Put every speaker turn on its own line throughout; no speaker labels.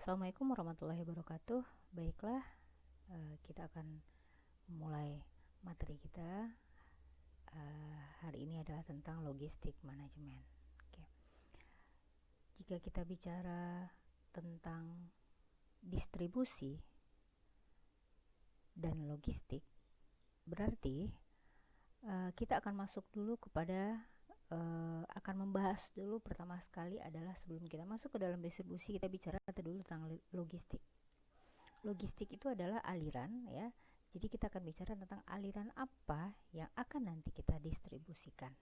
Assalamualaikum warahmatullahi wabarakatuh. Baiklah, kita akan mulai materi kita. Hari ini adalah tentang logistik manajemen. Oke. Jika kita bicara tentang distribusi dan logistik, berarti kita akan masuk dulu kepada akan membahas dulu. Pertama sekali adalah sebelum kita masuk ke dalam distribusi, kita bicara dulu tentang logistik. Logistik itu adalah aliran, ya. Jadi kita akan bicara tentang aliran apa yang akan nanti kita distribusikan.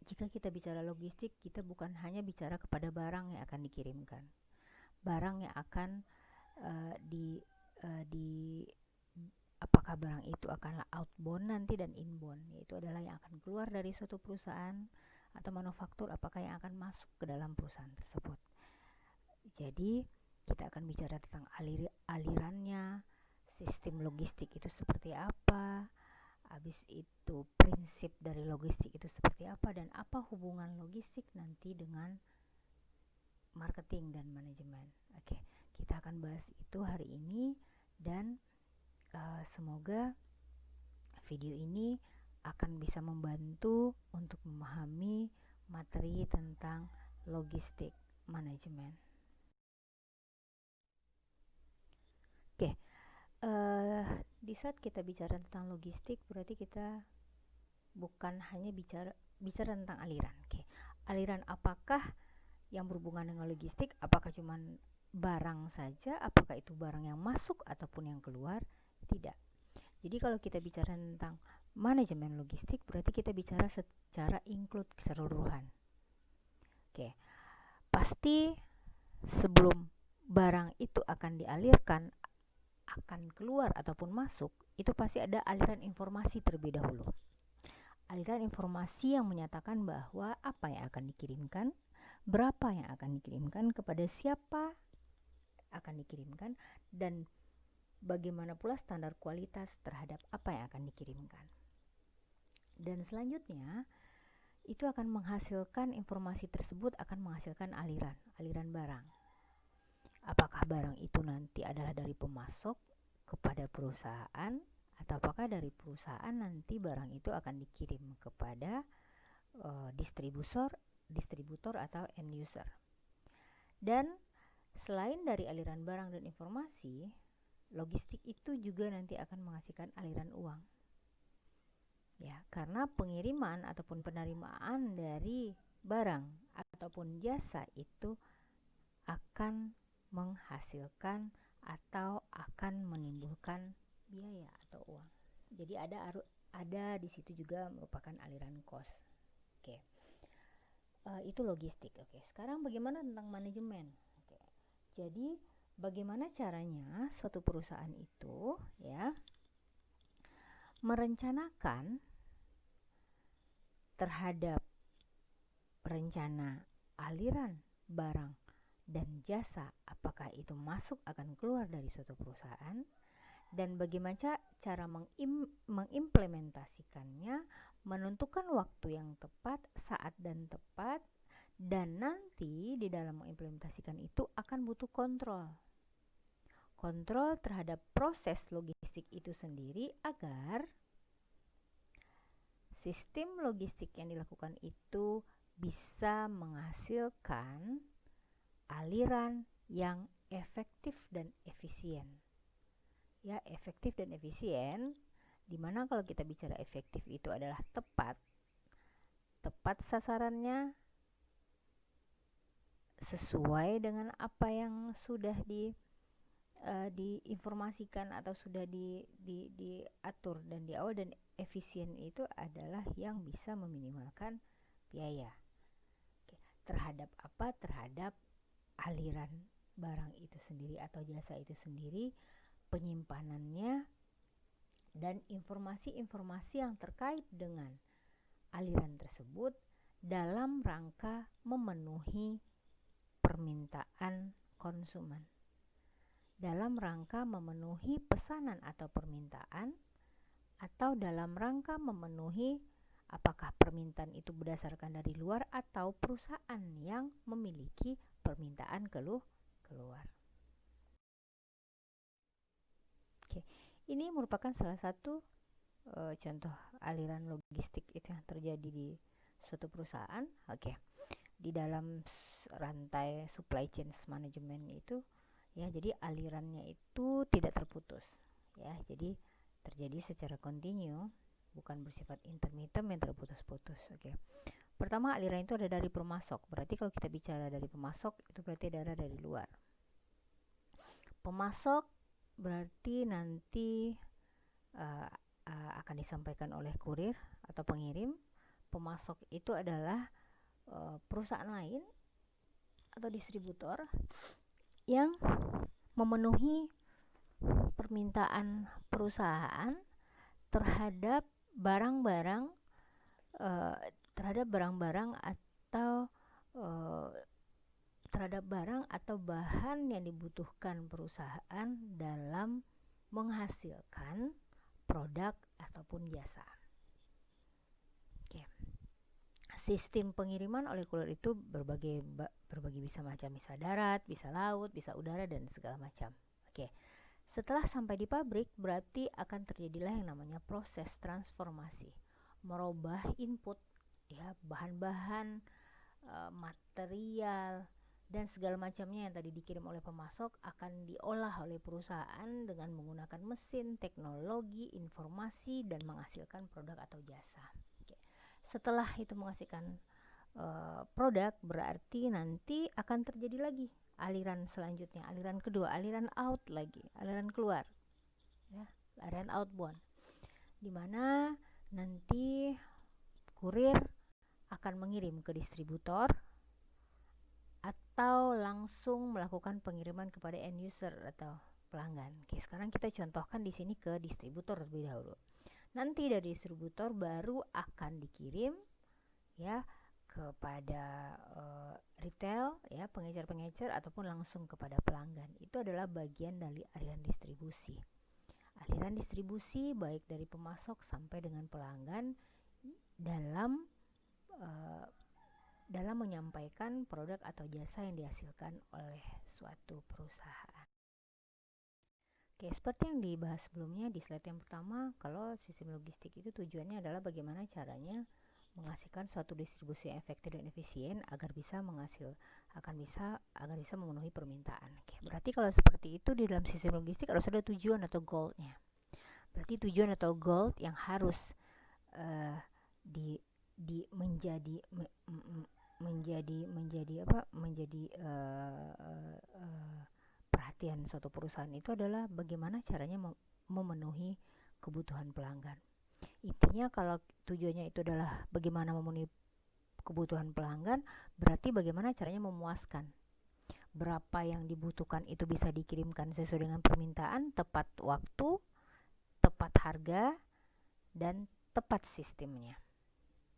Jika kita bicara logistik, kita bukan hanya bicara kepada barang yang akan dikirimkan, barang yang akan apakah barang itu akan outbound nanti dan inbound, yaitu adalah yang akan keluar dari suatu perusahaan atau manufaktur, apakah yang akan masuk ke dalam perusahaan tersebut. Jadi kita akan bicara tentang alirannya, sistem logistik itu seperti apa, habis itu prinsip dari logistik itu seperti apa, dan apa hubungan logistik nanti dengan marketing dan manajemen. Oke, kita akan bahas itu hari ini, dan semoga video ini akan bisa membantu untuk memahami materi tentang logistik manajemen. Oke, di saat kita bicara tentang logistik, berarti kita bukan hanya bicara tentang aliran. Oke, aliran apakah yang berhubungan dengan logistik? Apakah cuma barang saja? Apakah itu barang yang masuk ataupun yang keluar? Tidak. Jadi kalau kita bicara tentang manajemen logistik, berarti kita bicara secara include keseluruhan. Oke, pasti sebelum barang itu akan dialirkan, akan keluar ataupun masuk, itu pasti ada aliran informasi terlebih dahulu. Aliran informasi yang menyatakan bahwa apa yang akan dikirimkan, berapa yang akan dikirimkan, kepada siapa akan dikirimkan, dan bagaimana pula standar kualitas terhadap apa yang akan dikirimkan. Dan selanjutnya itu akan menghasilkan, informasi tersebut akan menghasilkan aliran barang. Apakah barang itu nanti adalah dari pemasok kepada perusahaan, atau apakah dari perusahaan nanti barang itu akan dikirim kepada distributor atau end user. Dan selain dari aliran barang dan informasi, logistik itu juga nanti akan menghasilkan aliran uang. Ya, karena pengiriman ataupun penerimaan dari barang ataupun jasa itu akan menghasilkan atau akan menimbulkan biaya atau uang. Jadi ada di situ juga merupakan aliran cost. Oke. Itu logistik. Oke. Sekarang bagaimana tentang manajemen? Oke. Jadi bagaimana caranya suatu perusahaan itu, ya, merencanakan terhadap rencana aliran barang dan jasa, apakah itu masuk akan keluar dari suatu perusahaan, dan bagaimana cara mengimplementasikannya, menentukan waktu yang tepat, saat dan tepat, dan nanti di dalam mengimplementasikan itu akan butuh kontrol terhadap proses logistik itu sendiri, agar sistem logistik yang dilakukan itu bisa menghasilkan aliran yang efektif dan efisien. Ya, efektif dan efisien, dimana kalau kita bicara efektif itu adalah tepat sasarannya, sesuai dengan apa yang sudah diinformasikan atau sudah diatur dan di awal, dan efisien itu adalah yang bisa meminimalkan biaya. Oke. Terhadap apa? Terhadap aliran barang itu sendiri atau jasa itu sendiri, penyimpanannya, dan informasi-informasi yang terkait dengan aliran tersebut dalam rangka memenuhi permintaan konsumen, dalam rangka memenuhi pesanan atau permintaan, atau dalam rangka memenuhi apakah permintaan itu berdasarkan dari luar atau perusahaan yang memiliki permintaan keluar. Ini merupakan salah satu contoh aliran logistik itu yang terjadi di suatu perusahaan. Oke. Di dalam rantai supply chain management itu ya, jadi alirannya itu tidak terputus ya, jadi terjadi secara kontinu, bukan bersifat intermittent yang terputus-putus. Oke. Pertama, aliran itu ada dari pemasok. Berarti kalau kita bicara dari pemasok, itu berarti ada dari luar. Pemasok berarti nanti akan disampaikan oleh kurir atau pengirim. Pemasok itu adalah perusahaan lain atau distributor yang memenuhi permintaan perusahaan terhadap barang-barang atau terhadap barang atau bahan yang dibutuhkan perusahaan dalam menghasilkan produk ataupun jasa. Oke. Sistem pengiriman oleh kurir itu berbagi bisa macam, bisa darat, bisa laut, bisa udara, dan segala macam. Oke. Setelah sampai di pabrik, berarti akan terjadilah yang namanya proses transformasi, merubah input ya, bahan-bahan, material dan segala macamnya yang tadi dikirim oleh pemasok akan diolah oleh perusahaan dengan menggunakan mesin, teknologi, informasi, dan menghasilkan produk atau jasa. Oke. Setelah itu menghasilkan produk, berarti nanti akan terjadi lagi aliran selanjutnya, aliran kedua, aliran out lagi, aliran keluar ya, aliran outbound, dimana nanti kurir akan mengirim ke distributor atau langsung melakukan pengiriman kepada end user atau pelanggan. Oke, sekarang kita contohkan di sini ke distributor terlebih dahulu. Nanti dari distributor baru akan dikirim ya kepada retail ya, pengecer-pengecer, ataupun langsung kepada pelanggan. Itu adalah bagian dari aliran distribusi. Aliran distribusi baik dari pemasok sampai dengan pelanggan dalam menyampaikan produk atau jasa yang dihasilkan oleh suatu perusahaan. Oke, seperti yang dibahas sebelumnya di slide yang pertama, kalau sistem logistik itu tujuannya adalah bagaimana caranya menghasilkan suatu distribusi yang efektif dan efisien agar bisa memenuhi permintaan. Oke, berarti kalau seperti itu di dalam sistem logistik harus ada tujuan atau goal-nya. Berarti tujuan atau goal yang harus menjadi perhatian suatu perusahaan itu adalah bagaimana caranya memenuhi kebutuhan pelanggan. Intinya kalau tujuannya itu adalah bagaimana memenuhi kebutuhan pelanggan, berarti bagaimana caranya memuaskan. Berapa yang dibutuhkan itu bisa dikirimkan sesuai dengan permintaan, tepat waktu, tepat harga, dan tepat sistemnya.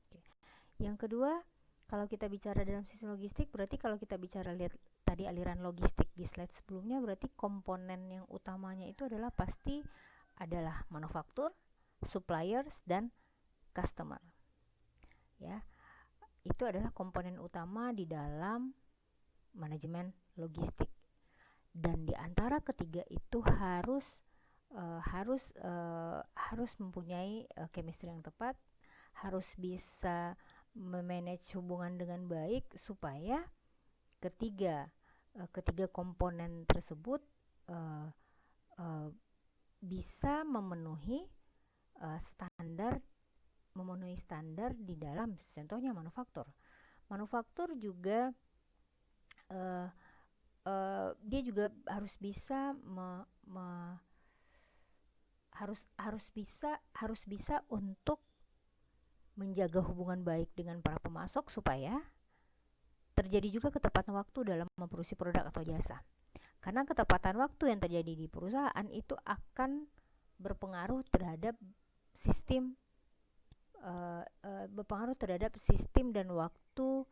Oke. Yang kedua, kalau kita bicara dalam sistem logistik, berarti kalau kita bicara lihat tadi aliran logistik di slide sebelumnya, berarti komponen yang utamanya itu adalah pasti adalah manufaktur, suppliers, dan customer. Ya, itu adalah komponen utama di dalam manajemen logistik. Dan di antara ketiga itu harus mempunyai chemistry yang tepat, harus bisa memanage hubungan dengan baik supaya ketiga komponen tersebut bisa memenuhi standar di dalam, contohnya manufaktur juga dia juga harus bisa harus bisa untuk menjaga hubungan baik dengan para pemasok supaya terjadi juga ketepatan waktu dalam memproduksi produk atau jasa. Karena ketepatan waktu yang terjadi di perusahaan itu akan berpengaruh terhadap sistem dan waktu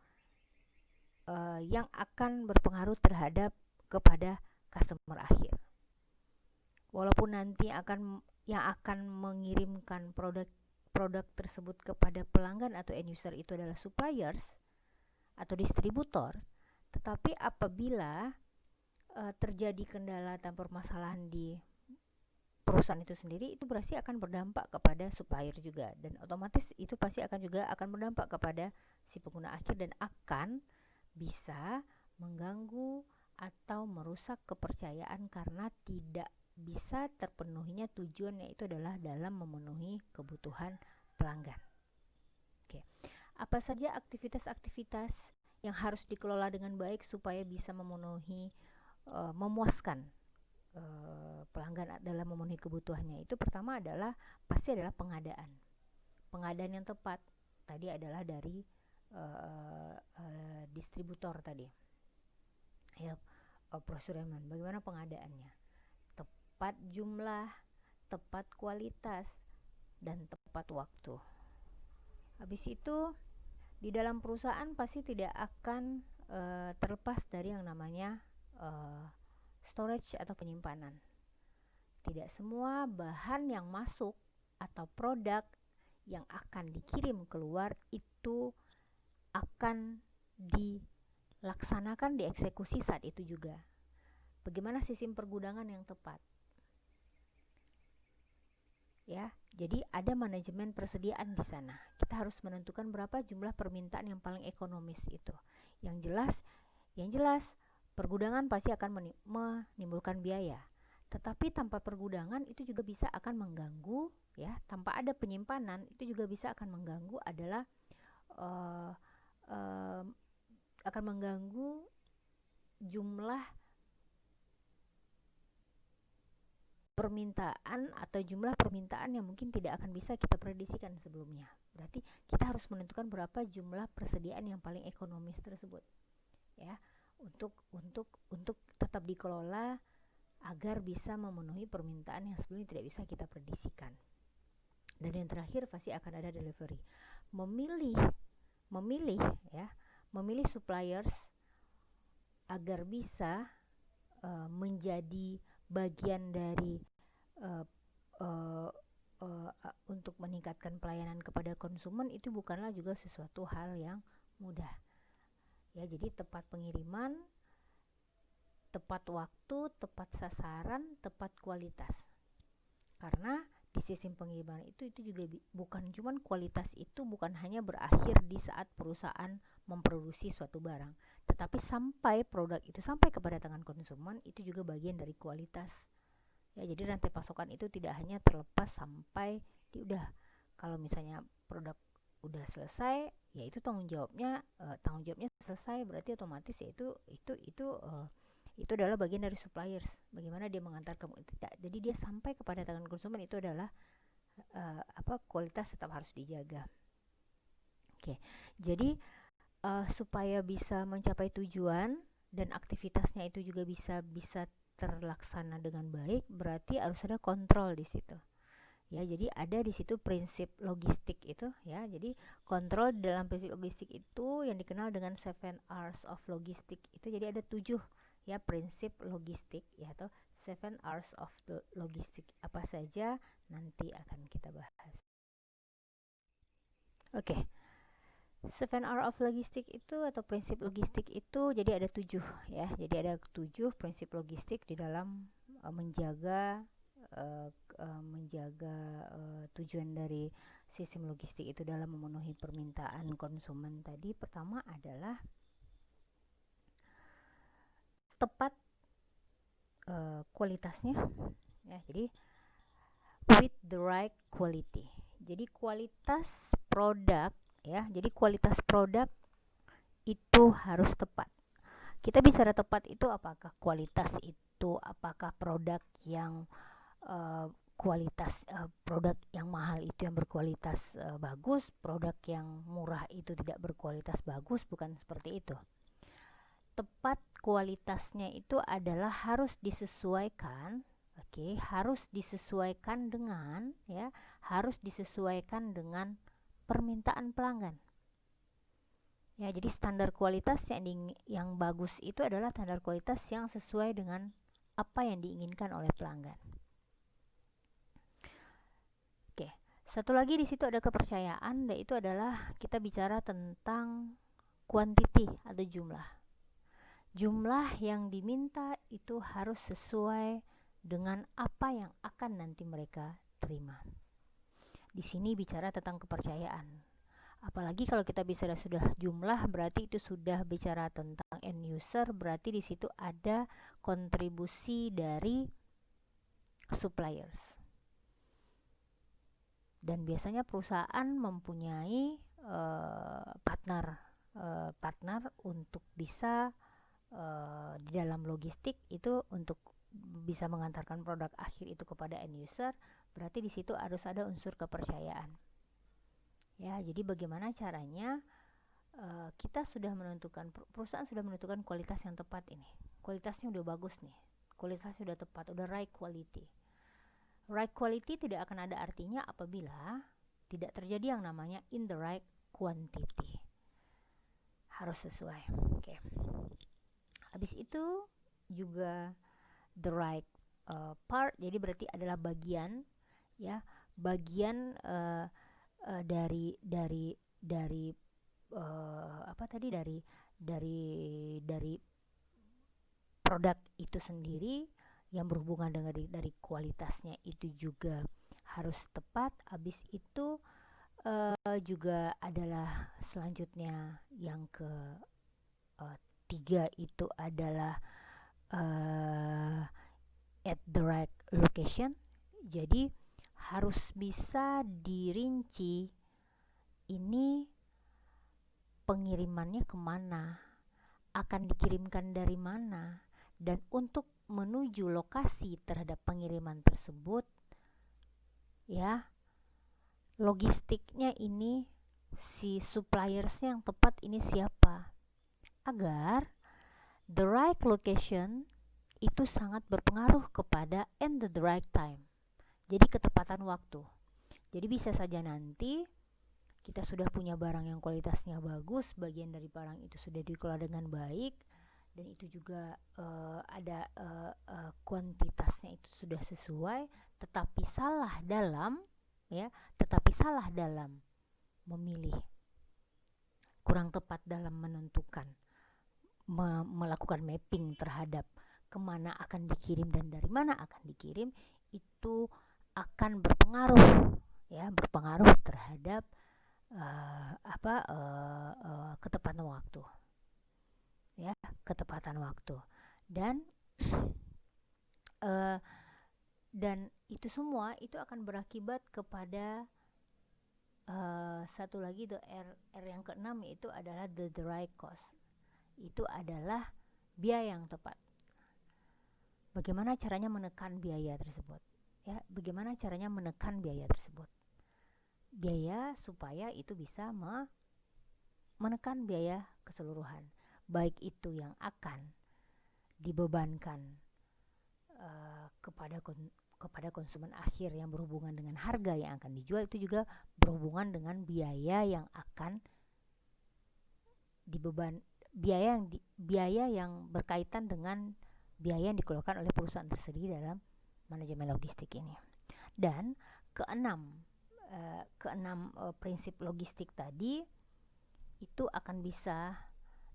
yang akan berpengaruh kepada customer akhir. Walaupun nanti yang akan mengirimkan produk tersebut kepada pelanggan atau end user itu adalah suppliers atau distributor, tetapi apabila terjadi kendala dan permasalahan di perusahaan itu sendiri, itu berarti akan berdampak kepada supplier juga, dan otomatis itu pasti akan berdampak kepada si pengguna akhir dan akan bisa mengganggu atau merusak kepercayaan karena tidak bisa terpenuhinya tujuan, yaitu adalah dalam memenuhi kebutuhan pelanggan. Oke. Apa saja aktivitas-aktivitas yang harus dikelola dengan baik supaya bisa memuaskan pelanggan dalam memenuhi kebutuhannya? Itu pertama pasti adalah pengadaan yang tepat. Tadi adalah dari distributor tadi, ya, procurement. Bagaimana pengadaannya? Tepat jumlah, tepat kualitas, dan tepat waktu. Habis itu di dalam perusahaan pasti tidak akan terlepas dari yang namanya storage atau penyimpanan. Tidak semua bahan yang masuk atau produk yang akan dikirim keluar itu akan dilaksanakan, dieksekusi saat itu juga. Bagaimana sistem pergudangan yang tepat? Ya, jadi ada manajemen persediaan di sana. Kita harus menentukan berapa jumlah permintaan yang paling ekonomis itu. Yang jelas pergudangan pasti akan menimbulkan biaya. Tetapi tanpa pergudangan itu juga bisa akan mengganggu, ya. Tanpa ada penyimpanan itu juga bisa akan mengganggu adalah akan mengganggu jumlah permintaan atau jumlah permintaan yang mungkin tidak akan bisa kita prediksikan sebelumnya. Berarti kita harus menentukan berapa jumlah persediaan yang paling ekonomis tersebut, ya, untuk tetap dikelola agar bisa memenuhi permintaan yang sebelumnya tidak bisa kita prediksikan. Dan yang terakhir pasti akan ada delivery. Memilih suppliers agar bisa menjadi bagian dari untuk meningkatkan pelayanan kepada konsumen itu bukanlah juga sesuatu hal yang mudah, ya. Jadi tepat pengiriman, tepat waktu, tepat sasaran, tepat kualitas. Karena di sistem pengiriman itu juga bukan cuman kualitas, itu bukan hanya berakhir di saat perusahaan memproduksi suatu barang, tetapi sampai produk itu sampai kepada tangan konsumen itu juga bagian dari kualitas, ya. Jadi rantai pasokan itu tidak hanya terlepas sampai kalau misalnya produk udah selesai, ya itu tanggung jawabnya selesai, berarti otomatis ya itu adalah bagian dari suppliers. Bagaimana dia mengantarkan itu, jadi dia sampai kepada tangan konsumen itu adalah kualitas tetap harus dijaga. Oke, jadi supaya bisa mencapai tujuan dan aktivitasnya itu juga bisa terlaksana dengan baik, berarti harus ada kontrol di situ, ya. Jadi ada di situ prinsip logistik itu, ya. Jadi kontrol dalam prinsip logistik itu yang dikenal dengan 7 R's of logistik itu. Jadi ada 7, ya, prinsip logistik, ya, atau 7 R's of the logistik. Apa saja nanti akan kita bahas. Oke. 7 R of logistik itu atau prinsip logistik itu jadi ada 7, ya. Jadi ada 7 prinsip logistik di dalam menjaga tujuan dari sistem logistik itu dalam memenuhi permintaan konsumen tadi. Pertama adalah tepat kualitasnya, ya. Jadi with the right quality. Jadi kualitas produk, ya. Jadi kualitas produk itu harus tepat. Kita bicara tepat itu apakah kualitas itu, apakah produk yang produk yang mahal itu yang berkualitas bagus, produk yang murah itu tidak berkualitas bagus, bukan seperti itu. Tepat kualitasnya itu adalah harus disesuaikan, harus disesuaikan dengan, ya, harus disesuaikan dengan permintaan pelanggan. Ya, jadi standar kualitas yang bagus itu adalah standar kualitas yang sesuai dengan apa yang diinginkan oleh pelanggan. Oke, satu lagi di situ ada kepercayaan, dan itu adalah kita bicara tentang quantity atau jumlah. Jumlah yang diminta itu harus sesuai dengan apa yang akan nanti mereka terima. Di sini bicara tentang kepercayaan. Apalagi kalau kita bicara sudah jumlah, berarti itu sudah bicara tentang end user, berarti di situ ada kontribusi dari suppliers. Dan biasanya perusahaan mempunyai partner untuk bisa di dalam logistik itu untuk bisa mengantarkan produk akhir itu kepada end user, berarti di situ harus ada unsur kepercayaan. Ya, jadi bagaimana caranya kita sudah menentukan, perusahaan sudah menentukan kualitas yang tepat ini. Kualitasnya udah bagus nih. Kualitasnya sudah tepat, udah right quality. Right quality tidak akan ada artinya apabila tidak terjadi yang namanya in the right quantity. Harus sesuai. Oke. Habis itu juga the right part, jadi berarti adalah bagian, ya, bagian dari produk itu sendiri yang berhubungan dengan dari kualitasnya itu juga harus tepat. Habis itu juga adalah selanjutnya yang ke tiga itu adalah at the right location. Jadi harus bisa dirinci ini pengirimannya kemana, akan dikirimkan dari mana, dan untuk menuju lokasi terhadap pengiriman tersebut, ya, logistiknya ini, si suppliersnya yang tepat ini siapa, agar the right location itu sangat berpengaruh kepada and the right time. Jadi ketepatan waktu. Jadi bisa saja nanti kita sudah punya barang yang kualitasnya bagus, bagian dari barang itu sudah dikelola dengan baik, dan itu juga ada kuantitasnya itu sudah sesuai, tetapi salah dalam memilih, kurang tepat dalam menentukan, melakukan mapping terhadap kemana akan dikirim dan dari mana akan dikirim, itu akan berpengaruh terhadap ketepatan waktu, ya, ketepatan waktu. Dan itu semua itu akan berakibat kepada satu lagi, the R yang keenam, yaitu adalah the right cost. Itu adalah biaya yang tepat. Bagaimana caranya menekan biaya tersebut? Ya, bagaimana caranya menekan biaya tersebut? Biaya supaya itu bisa menekan biaya keseluruhan, baik itu yang akan dibebankan kepada konsumen akhir yang berhubungan dengan harga yang akan dijual, itu juga berhubungan dengan biaya yang akan biaya yang berkaitan dengan biaya yang dikeluarkan oleh perusahaan tersendiri dalam manajemen logistik ini. Dan keenam prinsip logistik tadi itu akan bisa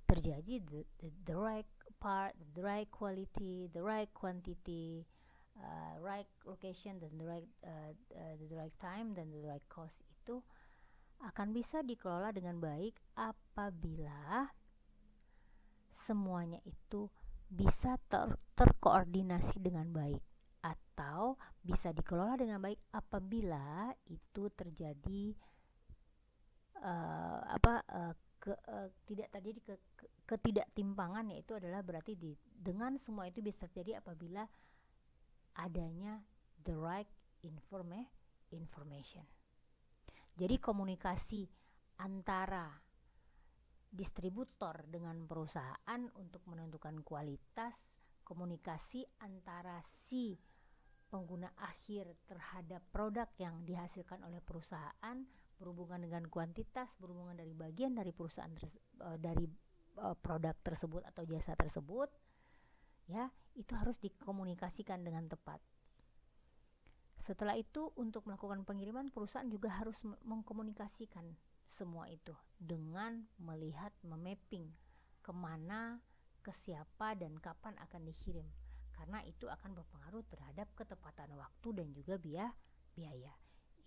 terjadi the right part, the right quality, the right quantity, right location, dan the right time, dan the right cost, itu akan bisa dikelola dengan baik apabila semuanya itu bisa terkoordinasi dengan baik, atau bisa dikelola dengan baik apabila itu terjadi tidak terjadi ketidaktimpangan, yaitu adalah berarti dengan semua itu bisa terjadi apabila adanya the right information. Jadi komunikasi antara distributor dengan perusahaan untuk menentukan kualitas, komunikasi antara si pengguna akhir terhadap produk yang dihasilkan oleh perusahaan, berhubungan dengan kuantitas, berhubungan dari bagian dari perusahaan produk tersebut atau jasa tersebut, ya, itu harus dikomunikasikan dengan tepat. Setelah itu, untuk melakukan pengiriman, perusahaan juga harus mengkomunikasikan semua itu dengan melihat, memapping kemana, ke siapa, dan kapan akan dikirim. karena itu akan berpengaruh terhadap ketepatan waktu dan juga biaya.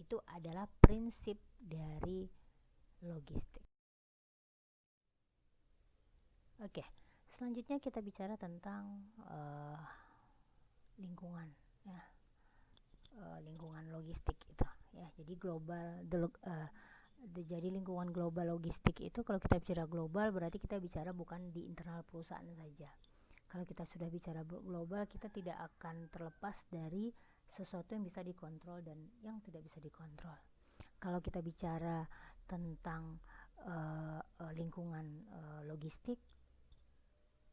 Itu adalah prinsip dari logistik. Oke, selanjutnya kita bicara tentang lingkungan, ya, lingkungan logistik itu, ya. Jadi jadi lingkungan global logistik itu, kalau kita bicara global berarti kita bicara bukan di internal perusahaan saja. Kalau kita sudah bicara global, kita tidak akan terlepas dari sesuatu yang bisa dikontrol dan yang tidak bisa dikontrol. Kalau kita bicara tentang lingkungan logistik,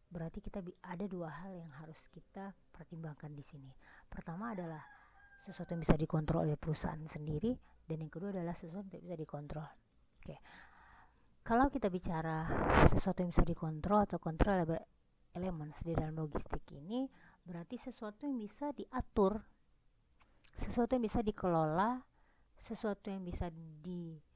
berarti kita ada dua hal yang harus kita pertimbangkan di sini. Pertama adalah sesuatu yang bisa dikontrol oleh perusahaan sendiri, dan yang kedua adalah sesuatu yang tidak bisa dikontrol. Oke. Kalau kita bicara sesuatu yang bisa dikontrol atau controllable elements di dalam logistik ini, berarti sesuatu yang bisa diatur, sesuatu yang bisa dikelola, sesuatu yang bisa dihadapi,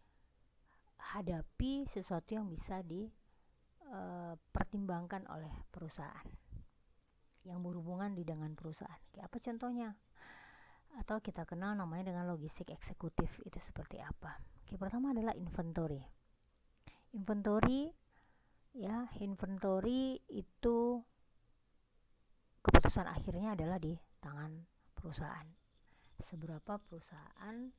sesuatu yang bisa dipertimbangkan oleh perusahaan, yang berhubungan dengan perusahaan. Apa contohnya? Atau kita kenal namanya dengan logistik eksekutif. Itu seperti apa? Pertama adalah inventory. Inventory itu keputusan akhirnya adalah di tangan perusahaan. Seberapa perusahaan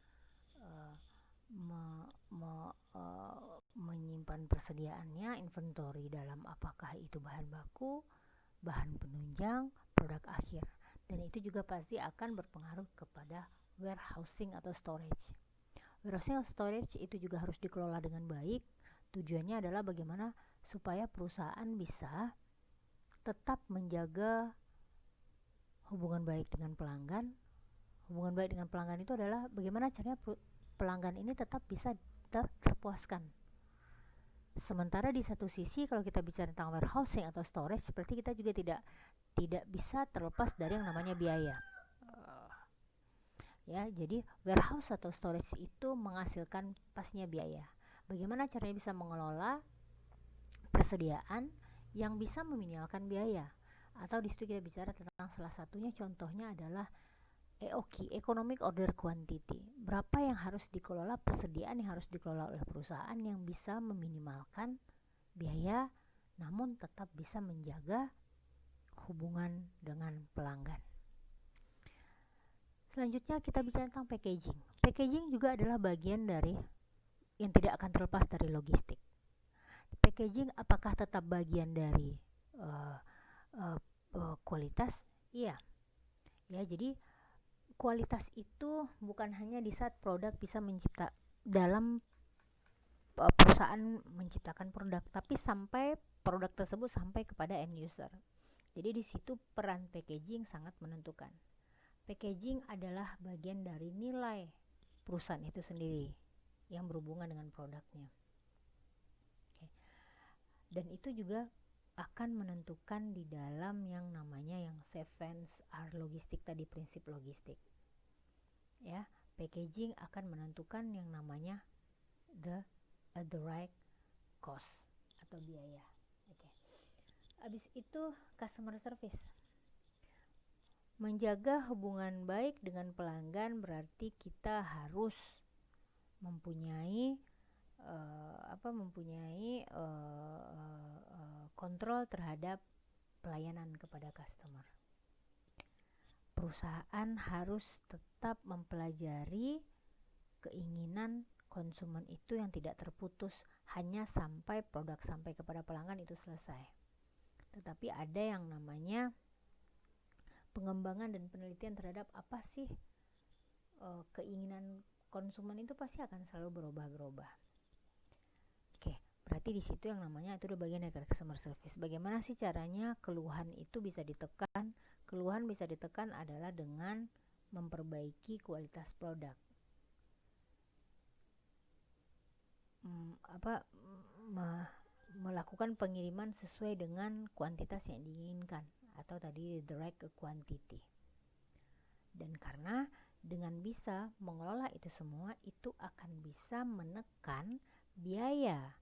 menyimpan persediaannya, inventory dalam apakah itu bahan baku, bahan penunjang, produk akhir. Dan itu juga pasti akan berpengaruh kepada warehousing atau storage. Warehousing atau storage itu juga harus dikelola dengan baik. Tujuannya adalah bagaimana supaya perusahaan bisa tetap menjaga hubungan baik dengan pelanggan. Hubungan baik dengan pelanggan itu adalah bagaimana caranya pelanggan ini tetap bisa terpuaskan. Sementara di satu sisi, kalau kita bicara tentang warehousing atau storage, seperti kita juga tidak bisa terlepas dari yang namanya biaya. Jadi warehouse atau storage itu menghasilkan pastinya biaya. Bagaimana caranya bisa mengelola persediaan yang bisa meminimalkan biaya? Atau di situ kita bicara tentang salah satunya, contohnya adalah EOQ, Economic Order Quantity. Berapa yang harus dikelola, persediaan yang harus dikelola oleh perusahaan yang bisa meminimalkan biaya, namun tetap bisa menjaga hubungan dengan pelanggan. Selanjutnya kita bicara tentang packaging. Packaging juga adalah bagian dari yang tidak akan terlepas dari logistik. Packaging apakah tetap bagian dari kualitas? Iya. Jadi kualitas itu bukan hanya di saat produk bisa dalam perusahaan menciptakan produk, tapi sampai produk tersebut sampai kepada end user. Jadi di situ peran packaging sangat menentukan. Packaging adalah bagian dari nilai perusahaan itu sendiri yang berhubungan dengan produknya. Dan itu juga akan menentukan di dalam yang namanya yang 7R logistik tadi, prinsip logistik. Packaging akan menentukan yang namanya the right cost atau biaya. Habis itu customer service. Menjaga hubungan baik dengan pelanggan berarti kita harus mempunyai kontrol terhadap pelayanan kepada customer. Perusahaan harus tetap mempelajari keinginan konsumen itu yang tidak terputus hanya sampai produk sampai kepada pelanggan itu selesai. Tetapi ada yang namanya pengembangan dan penelitian terhadap apa sih keinginan konsumen itu pasti akan selalu berubah-ubah. Berarti di situ yang namanya itu udah bagian dari customer service. Bagaimana sih caranya keluhan itu bisa ditekan? Keluhan bisa ditekan adalah dengan memperbaiki kualitas produk. Melakukan pengiriman sesuai dengan kuantitas yang diinginkan, atau tadi direct quantity. Dan karena dengan bisa mengelola itu semua, itu akan bisa menekan biaya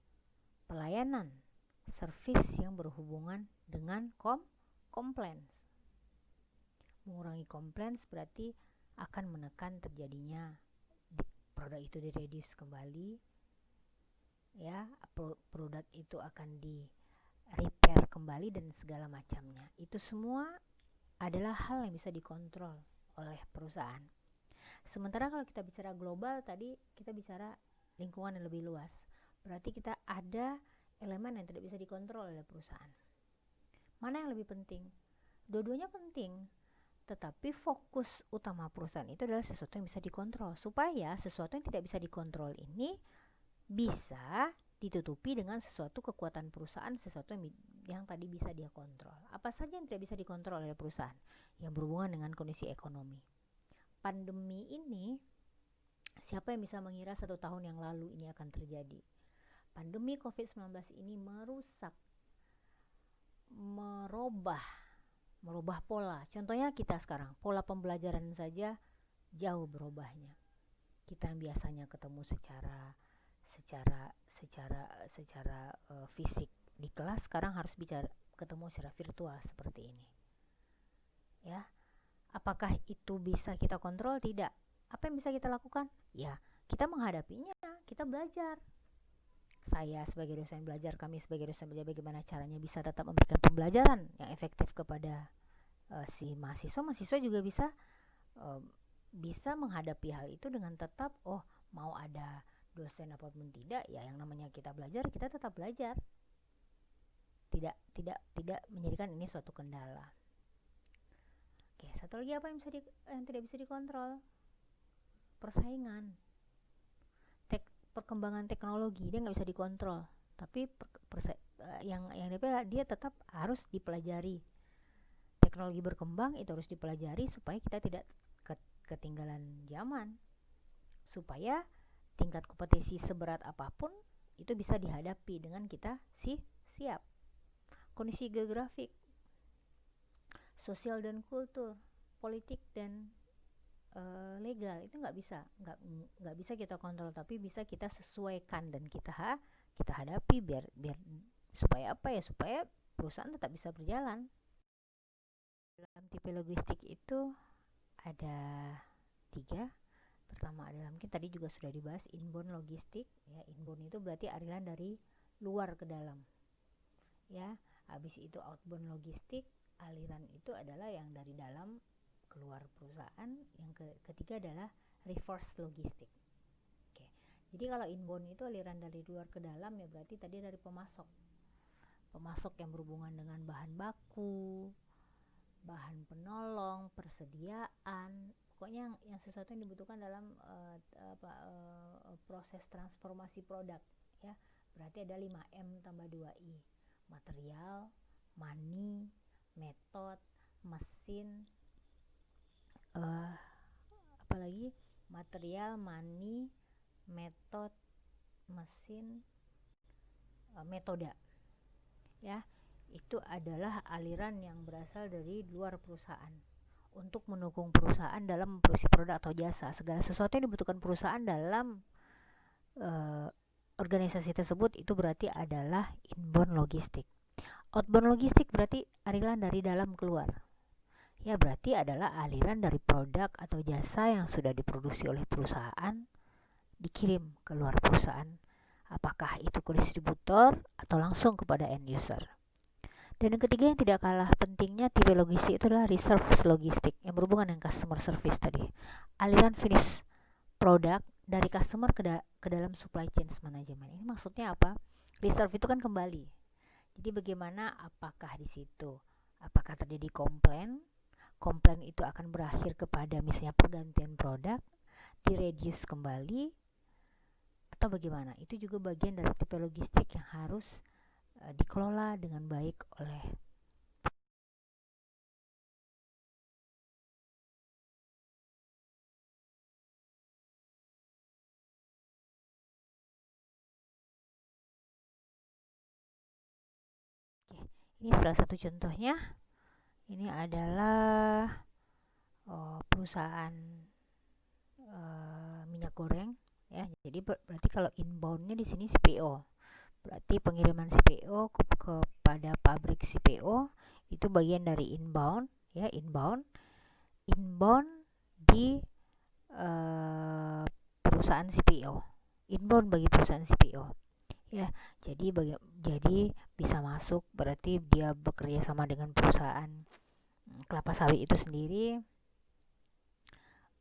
pelayanan service yang berhubungan dengan complaints. Mengurangi complaints berarti akan menekan terjadinya produk itu di-reduce kembali, ya, produk itu akan di repair kembali dan segala macamnya. Itu semua adalah hal yang bisa dikontrol oleh perusahaan. Sementara kalau kita bicara global, tadi kita bicara lingkungan yang lebih luas. Berarti kita ada elemen yang tidak bisa dikontrol oleh perusahaan. Mana yang lebih penting? Dua-duanya penting, tetapi fokus utama perusahaan itu adalah sesuatu yang bisa dikontrol, supaya sesuatu yang tidak bisa dikontrol ini bisa ditutupi dengan sesuatu kekuatan perusahaan, sesuatu yang tadi bisa dia kontrol. Apa saja yang tidak bisa dikontrol oleh perusahaan? Yang berhubungan dengan kondisi ekonomi. Pandemi ini, siapa yang bisa mengira 1 tahun yang lalu ini akan terjadi? Pandemi COVID-19 ini merusak, merubah pola. Contohnya kita sekarang, pola pembelajaran saja jauh berubahnya. Kita yang biasanya ketemu secara fisik di kelas, sekarang harus ketemu secara virtual seperti ini. Ya, apakah itu bisa kita kontrol? Tidak. Apa yang bisa kita lakukan? Ya, kita menghadapinya, kita belajar. Saya sebagai dosen belajar, kami sebagai dosen belajar bagaimana caranya bisa tetap memberikan pembelajaran yang efektif kepada si mahasiswa. Mahasiswa juga bisa menghadapi hal itu dengan tetap, mau ada dosen apapun tidak, ya yang namanya kita belajar, kita tetap belajar. Tidak menjadikan ini suatu kendala. Oke, satu lagi apa yang tidak bisa dikontrol? Persaingan. Perkembangan teknologi dia nggak bisa dikontrol, tapi yang dia tetap harus dipelajari. Teknologi berkembang itu harus dipelajari supaya kita tidak ketinggalan zaman, supaya tingkat kompetisi seberat apapun itu bisa dihadapi dengan kita siap. Kondisi geografik, sosial dan kultur, politik dan legal itu nggak bisa kita kontrol, tapi bisa kita sesuaikan dan kita hadapi biar supaya supaya perusahaan tetap bisa berjalan. Dalam tipe logistik itu ada 3. Pertama adalah, mungkin tadi juga sudah dibahas, inbound logistik, ya. Inbound itu berarti aliran dari luar ke dalam, ya. Habis itu outbound logistik, aliran itu adalah yang dari dalam keluar perusahaan. Yang ketiga adalah reverse logistik. Oke. Jadi kalau inbound itu aliran dari luar ke dalam, ya berarti tadi dari pemasok yang berhubungan dengan bahan baku, bahan penolong, persediaan, pokoknya yang sesuatu yang dibutuhkan dalam proses transformasi produk, ya. Berarti ada 5M tambah 2I. Material, money, method, mesin, apalagi material, money, method, mesin, metoda, ya. Itu adalah aliran yang berasal dari luar perusahaan untuk mendukung perusahaan dalam memproduksi produk atau jasa. Segala sesuatu yang dibutuhkan perusahaan dalam organisasi tersebut itu berarti adalah inbound logistik. Outbound logistik berarti aliran dari dalam keluar, ya berarti adalah aliran dari produk atau jasa yang sudah diproduksi oleh perusahaan dikirim ke luar perusahaan, apakah itu ke distributor atau langsung kepada end user. Dan yang ketiga yang tidak kalah pentingnya tipe logistik itu adalah reserve logistik yang berhubungan dengan customer service tadi. Aliran finish produk dari customer ke dalam supply chain management. Ini maksudnya apa? Reserve itu kan kembali. Jadi bagaimana, apakah di situ apakah terjadi komplain itu akan berakhir kepada misalnya pergantian produk, di-reduce kembali, atau bagaimana? Itu juga bagian dari tipe logistik yang harus dikelola dengan baik oleh ini salah satu contohnya. Ini adalah perusahaan minyak goreng, ya. Jadi berarti kalau inboundnya di sini CPO, berarti pengiriman CPO kepada pabrik CPO itu bagian dari inbound, ya. Inbound inbound di perusahaan CPO, inbound bagi perusahaan CPO ya. Jadi bisa masuk, berarti dia bekerja sama dengan perusahaan kelapa sawit itu sendiri,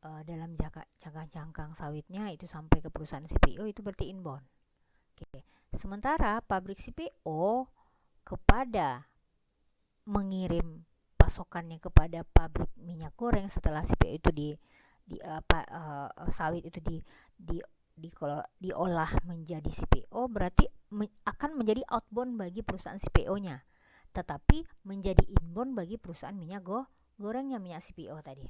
dalam cangkang sawitnya itu sampai ke perusahaan CPO, itu berarti inbound. Oke. Sementara pabrik CPO kepada mengirim pasokannya kepada pabrik minyak goreng setelah CPO itu sawit itu diolah menjadi CPO, berarti akan menjadi outbound bagi perusahaan CPO-nya, tetapi menjadi inbound bagi perusahaan minyak gorengnya, minyak CPO tadi.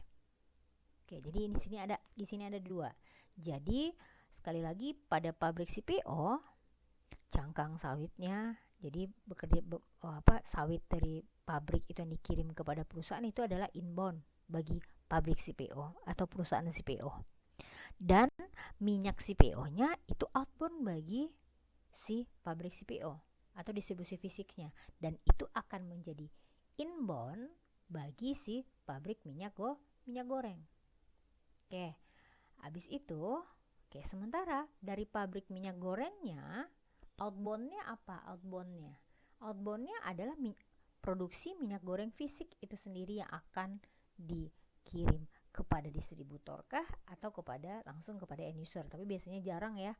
Oke, jadi di sini ada dua. Jadi sekali lagi, pada pabrik CPO cangkang sawitnya, jadi sawit dari pabrik itu yang dikirim kepada perusahaan itu adalah inbound bagi pabrik CPO atau perusahaan CPO, dan minyak CPO-nya itu outbound bagi si pabrik CPO atau distribusi fisiknya, dan itu akan menjadi inbound bagi si pabrik minyak goreng. Oke, habis itu, sementara dari pabrik minyak gorengnya, outboundnya apa? Outboundnya adalah produksi minyak goreng fisik itu sendiri yang akan dikirim kepada distributor kah atau langsung kepada end user. Tapi biasanya jarang ya,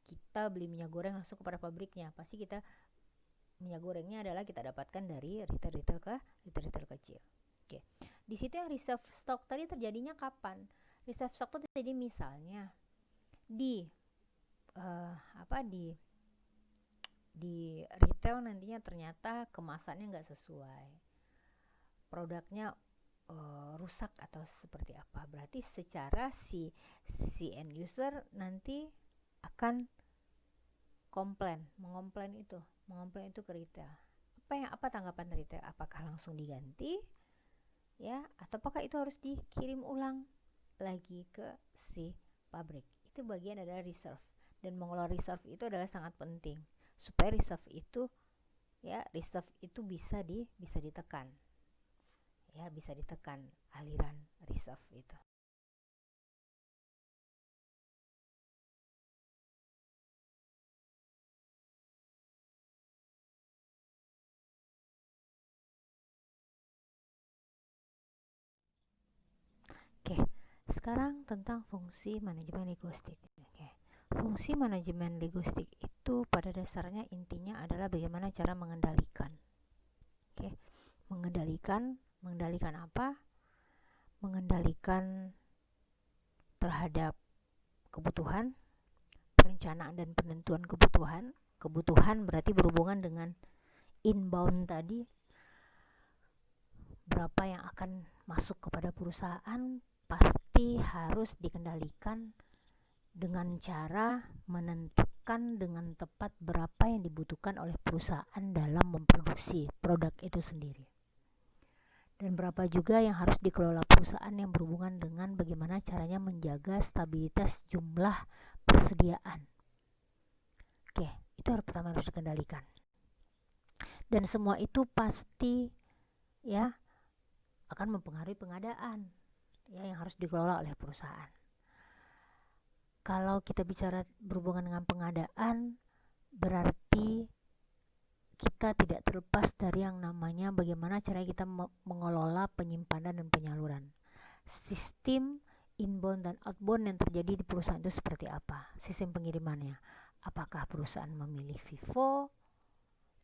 kita beli minyak goreng langsung kepada pabriknya. Pasti kita minyak gorengnya adalah kita dapatkan dari retail kecil. Oke. Di situ yang reserve stock tadi terjadinya kapan? Reserve stock itu terjadi misalnya di di retail nantinya ternyata kemasannya nggak sesuai, produknya rusak atau seperti apa. Berarti secara si end user nanti akan mengomplain itu ke retail. Apa tanggapan retail? Apakah langsung diganti ya, atau apakah itu harus dikirim ulang lagi ke si pabrik? Itu bagian adalah reserve, dan mengelola reserve itu adalah sangat penting supaya reserve itu bisa ditekan ya, bisa ditekan aliran reserve itu. Oke, sekarang tentang fungsi manajemen logistik. Fungsi manajemen logistik itu pada dasarnya intinya adalah bagaimana cara mengendalikan. Mengendalikan apa? Mengendalikan terhadap kebutuhan, perencanaan dan penentuan kebutuhan. Kebutuhan berarti berhubungan dengan inbound tadi, berapa yang akan masuk kepada perusahaan, pasti harus dikendalikan dengan cara menentukan dengan tepat berapa yang dibutuhkan oleh perusahaan dalam memproduksi produk itu sendiri, dan berapa juga yang harus dikelola perusahaan yang berhubungan dengan bagaimana caranya menjaga stabilitas jumlah persediaan. Itu pertama harus dikendalikan, dan semua itu pasti ya akan mempengaruhi pengadaan ya yang harus dikelola oleh perusahaan. Kalau kita bicara berhubungan dengan pengadaan, berarti kita tidak terlepas dari yang namanya bagaimana cara kita mengelola penyimpanan dan penyaluran. Sistem inbound dan outbound yang terjadi di perusahaan itu seperti apa? Sistem pengirimannya. Apakah perusahaan memilih FIFO,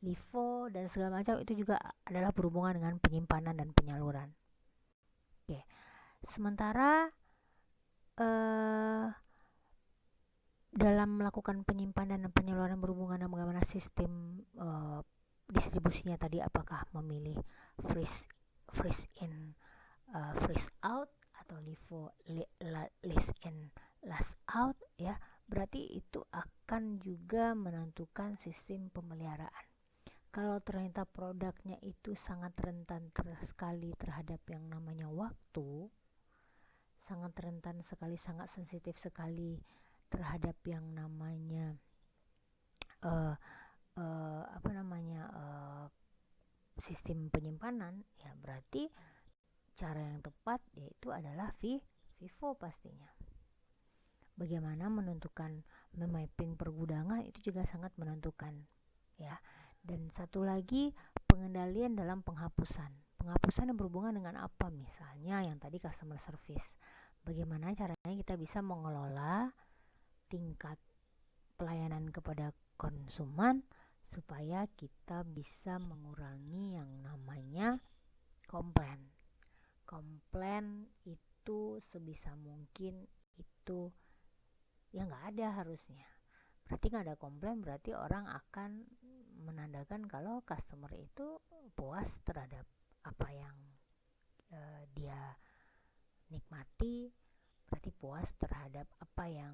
LIFO, dan segala macam, itu juga adalah berhubungan dengan penyimpanan dan penyaluran. Sementara dalam melakukan penyimpanan dan penyaluran berhubungan dengan bagaimana sistem distribusinya tadi, apakah memilih freeze in, freeze out, atau LIFO, last in, last out ya. Berarti itu akan juga menentukan sistem pemeliharaan. Kalau ternyata produknya itu sangat rentan sekali terhadap yang namanya waktu, sangat rentan sekali, sangat sensitif sekali terhadap yang namanya sistem penyimpanan, ya berarti cara yang tepat yaitu adalah FIFO pastinya. Bagaimana menentukan memapping pergudangan itu juga sangat menentukan ya. Dan satu lagi, pengendalian dalam penghapusan. Penghapusan yang berhubungan dengan apa? Misalnya yang tadi customer service. Bagaimana caranya kita bisa mengelola tingkat pelayanan kepada konsumen supaya kita bisa mengurangi yang namanya komplain. Komplain itu sebisa mungkin itu ya nggak ada harusnya. Berarti nggak ada komplain, berarti orang akan menandakan kalau customer itu puas terhadap apa yang dia nikmati, berarti puas terhadap apa yang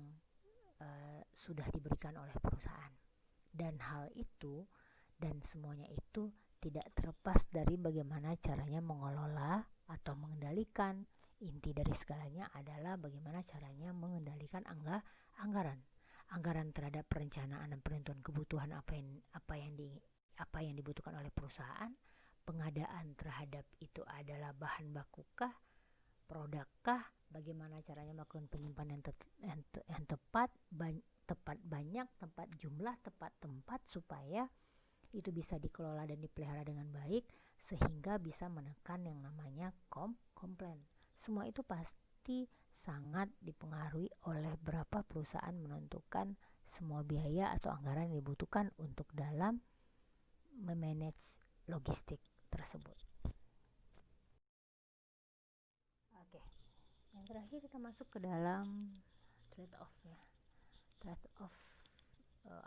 sudah diberikan oleh perusahaan. Dan hal itu dan semuanya itu tidak terlepas dari bagaimana caranya mengelola atau mengendalikan. Inti dari segalanya adalah bagaimana caranya mengendalikan anggaran terhadap perencanaan dan penentuan kebutuhan apa yang dibutuhkan oleh perusahaan. Pengadaan terhadap itu adalah bahan bakukah, produkkah, bagaimana caranya melakukan penyimpanan yang tepat banyak, tepat jumlah, tepat tempat supaya itu bisa dikelola dan dipelihara dengan baik sehingga bisa menekan yang namanya komplain. Semua itu pasti sangat dipengaruhi oleh berapa perusahaan menentukan semua biaya atau anggaran yang dibutuhkan untuk dalam memanage logistik tersebut. Oke. Yang terakhir kita masuk ke dalam trade-off ya. Trade-off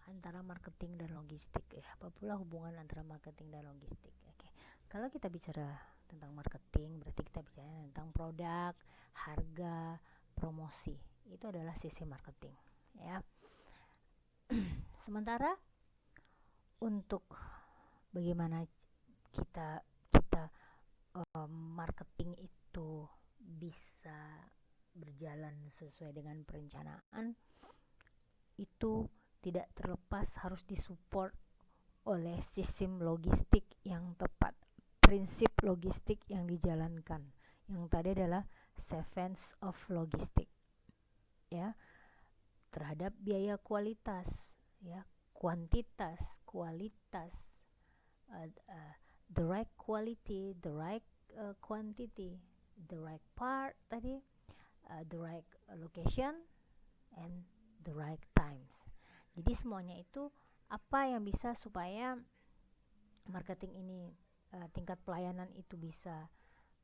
antara marketing dan logistik ya. Apa pula hubungan antara marketing dan logistik? Oke. Kalau kita bicara tentang marketing, berarti kita bicara tentang produk, harga, promosi. Itu adalah sisi marketing ya. Sementara untuk bagaimana kita marketing itu bisa berjalan sesuai dengan perencanaan, itu tidak terlepas harus disupport oleh sistem logistik yang tepat, prinsip logistik yang dijalankan. Yang tadi adalah 7 of logistik ya, terhadap biaya kualitas ya, kuantitas, kualitas, the right quality, the right quantity, the right part tadi, the right location and the right times. Jadi semuanya itu apa yang bisa supaya marketing ini tingkat pelayanan itu bisa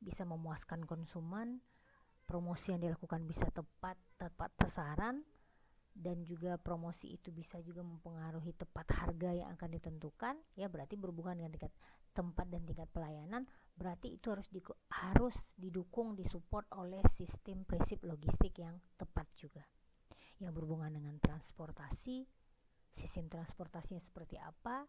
memuaskan konsumen, promosi yang dilakukan bisa tepat sasaran, dan juga promosi itu bisa juga mempengaruhi tepat harga yang akan ditentukan ya. Berarti berhubungan dengan tingkat tempat dan tingkat pelayanan, berarti itu harus didukung, disupport oleh sistem prinsip logistik yang tepat juga, yang berhubungan dengan transportasi, sistem transportasinya seperti apa,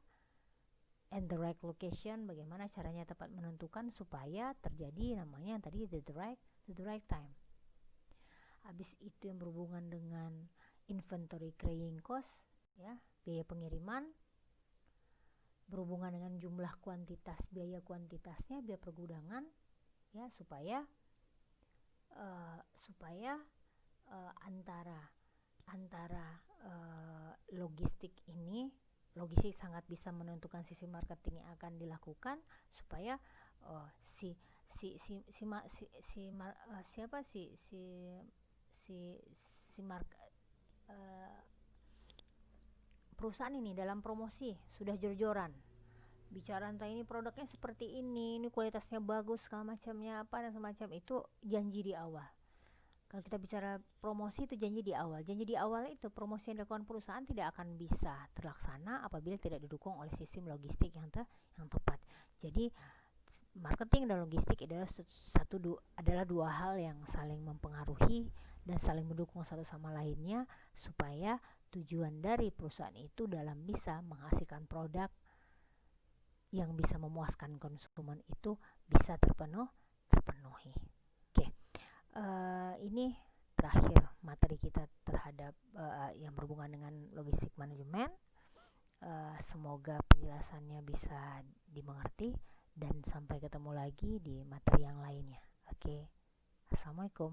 and the right location, bagaimana caranya tepat menentukan supaya terjadi namanya yang tadi the right time. Habis itu yang berhubungan dengan inventory carrying cost ya, biaya pengiriman, berhubungan dengan jumlah kuantitas, biaya kuantitasnya, biaya pergudangan ya, supaya antara logistik sangat bisa menentukan sisi marketing yang akan dilakukan supaya perusahaan ini dalam promosi sudah jor-joran bicara tentang ini produknya seperti ini kualitasnya bagus segala macamnya apa dan semacam itu, janji di awal. Kalau kita bicara promosi itu janji di awal itu promosi yang dilakukan perusahaan tidak akan bisa terlaksana apabila tidak didukung oleh sistem logistik yang tepat. Jadi marketing dan logistik adalah dua hal yang saling mempengaruhi dan saling mendukung satu sama lainnya supaya tujuan dari perusahaan itu dalam bisa menghasilkan produk yang bisa memuaskan konsumen itu bisa terpenuhi. Oke. Ini terakhir materi kita terhadap yang berhubungan dengan logistik manajemen. Semoga penjelasannya bisa dimengerti dan sampai ketemu lagi di materi yang lainnya. Oke, assalamualaikum.